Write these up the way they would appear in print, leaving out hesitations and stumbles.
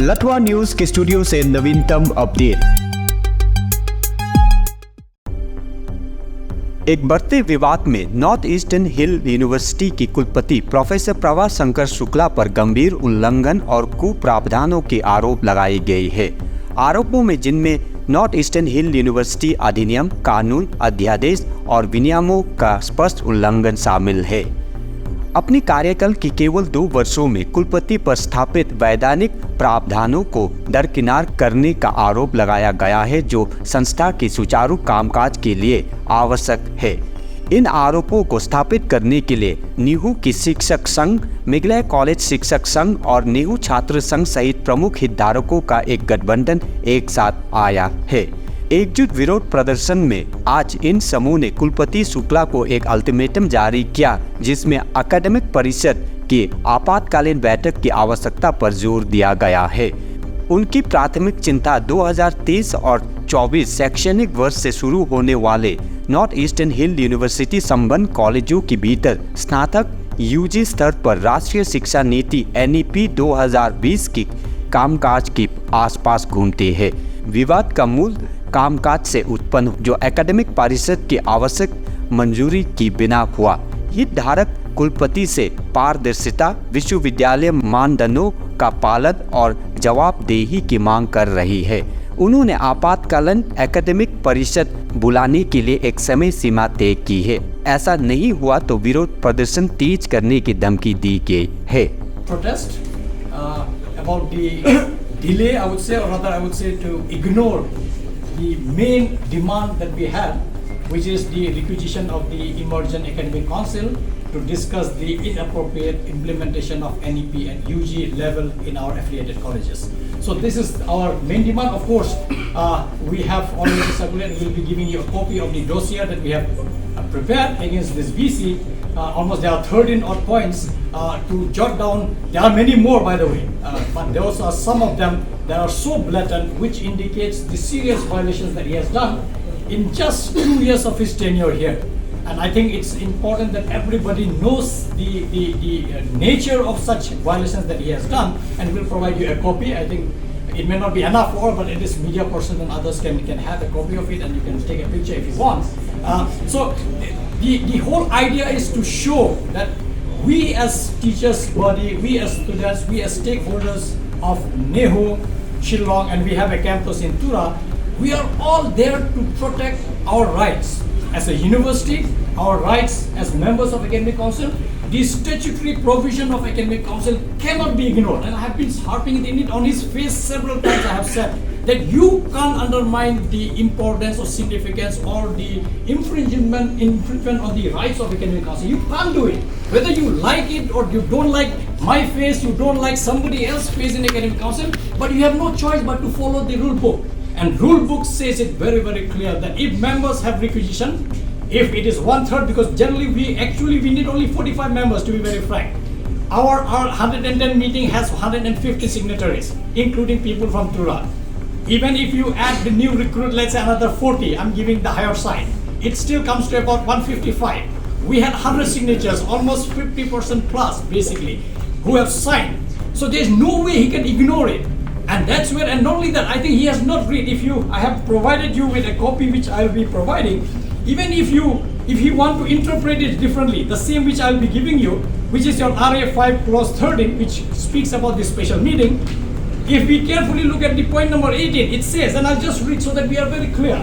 लटवा news के studio से नवीनतम अपडेट। एक बढ़ते विवाद में नॉर्थ ईस्टर्न हिल यूनिवर्सिटी की कुलपति प्रोफेसर प्रभा शंकर शुक्ला पर गंभीर उल्लंघन और कुप्रावधानों के आरोप लगाए गए हैं। आरोपों में जिनमें नॉर्थ ईस्टर्न हिल यूनिवर्सिटी अधिनियम, कानून, अध्यादेश और विनियमों का स्पष्ट उल्लंघन शामिल है। अपनी कार्यकाल के केवल 2 वर्षों में कुलपति पर स्थापित वैधानिक प्रावधानों को दरकिनार करने का आरोप लगाया गया है, जो संस्था के सुचारू कामकाज के लिए आवश्यक है। इन आरोपों को स्थापित करने के लिए नेहरू की शिक्षक संघ, मेघालय कॉलेज शिक्षक संघ और नेहरू छात्र संघ सहित प्रमुख हितधारकों का एक गठबंधन एक साथ आया है। एकजुट विरोध प्रदर्शन में आज इन समूह ने कुलपति शुक्ला को एक अल्टीमेटम जारी किया, जिसमें एकेडमिक परिषद की आपातकालीन बैठक की आवश्यकता पर जोर दिया गया है। उनकी प्राथमिक चिंता 2023 और 24 शैक्षणिक वर्ष से शुरू होने वाले नॉर्थ ईस्टर्न हिल यूनिवर्सिटी संबंध कॉलेजों के भीतर स्नातक यूजी स्तर पर राष्ट्रीय शिक्षा नीति NEP 2020 की कामकाज के आसपास घूमते हैं। विवाद का मूल कामकाज से उत्पन्न जो एकेडमिक परिषद की आवश्यक मंजूरी की बिना हुआ। हितधारक कुलपति से पारदर्शिता, विश्वविद्यालय मानदंडों का पालन और जवाबदेही की मांग कर रही है। उन्होंने आपातकालीन एकेडमिक परिषद बुलाने के लिए एक समय सीमा तय की है। ऐसा नहीं हुआ तो विरोध प्रदर्शन तेज करने की धमकी दी गई है। Protest about the delay, I would say, or rather I would say to ignore the main demand that we have, which is the requisition of the emergent academic council to discuss the inappropriate implementation of NEP at UG level in our affiliated colleges. So this is our main demand. Of course, we have already circulated. We'll be giving you a copy of the dossier that we have prepared against this VC. Almost there are 13 odd points to jot down. There are many more, by the way, but those are some of them that are so blatant, which indicates the serious violations that he has done in just 2 years of his tenure here. And I think it's important that everybody knows the nature of such violations that he has done, and we'll provide you a copy. I think it may not be enough for, but at least media person and others can have a copy of it, and you can take a picture if you want. So the whole idea is to show that we as teachers body, we as students, we as stakeholders of NEHU, Shillong, and we have a campus in Tura, we are all there to protect our rights as a university, our rights as members of Academic Council. The statutory provision of Academic Council cannot be ignored, and I have been harping in it on his face several times. I have said that you can't undermine the importance or significance or the infringement on the rights of Academic Council. You can't do it. Whether you like it or you don't like my face, you don't like somebody else's face in Academic Council, but you have no choice but to follow the rule book. And rule book says it very, very clear that if members have requisition, if it is 1/3, because generally we need only 45 members, to be very frank. Our 110 meeting has 150 signatories, including people from Tura. Even if you add the new recruit, let's say another 40, I'm giving the higher side, it still comes to about 155. We had 100 signatures, almost 50% plus basically, who have signed. So there's no way he can ignore it. And that's where, and not only that, I think he has not read. I have provided you with a copy which I will be providing. Even if you want to interpret it differently, the same which I will be giving you, which is your RA 5 clause 13, which speaks about this special meeting. If we carefully look at the point number 18, it says, and I'll just read so that we are very clear.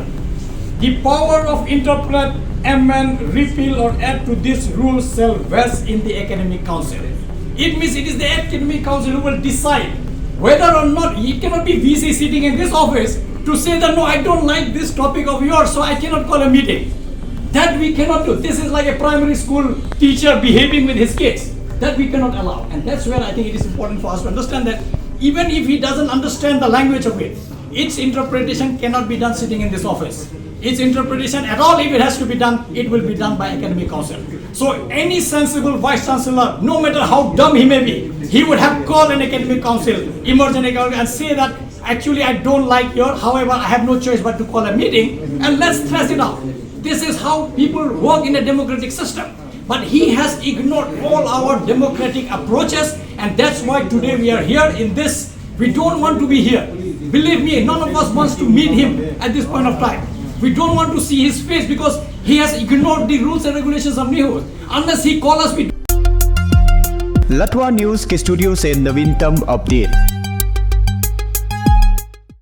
The power of interpret, amend, repeal or add to this rule shall vest in the Academic Council. It means it is the Academic Council who will decide whether or not. It cannot be VC sitting in this office to say that no, I don't like this topic of yours, so I cannot call a meeting. That we cannot do. This is like a primary school teacher behaving with his kids. That we cannot allow. And that's where I think it is important for us to understand that even if he doesn't understand the language of it, its interpretation cannot be done sitting in this office. Its interpretation at all, if it has to be done, it will be done by Academic Council. So any sensible Vice Chancellor, no matter how dumb he may be, he would have called an Academic Council, emergent academic, and say that actually I don't like your, however I have no choice but to call a meeting and let's thrash it out. This is how people work in a democratic system. But he has ignored all our democratic approaches, and that's why today we are here in this We don't want to be here. Believe me, none of us wants to meet him at this point of time. We don't want to see his face because he has ignored the rules and regulations of News. Unless he call us, we Latwa news के studio से नवीनतम update.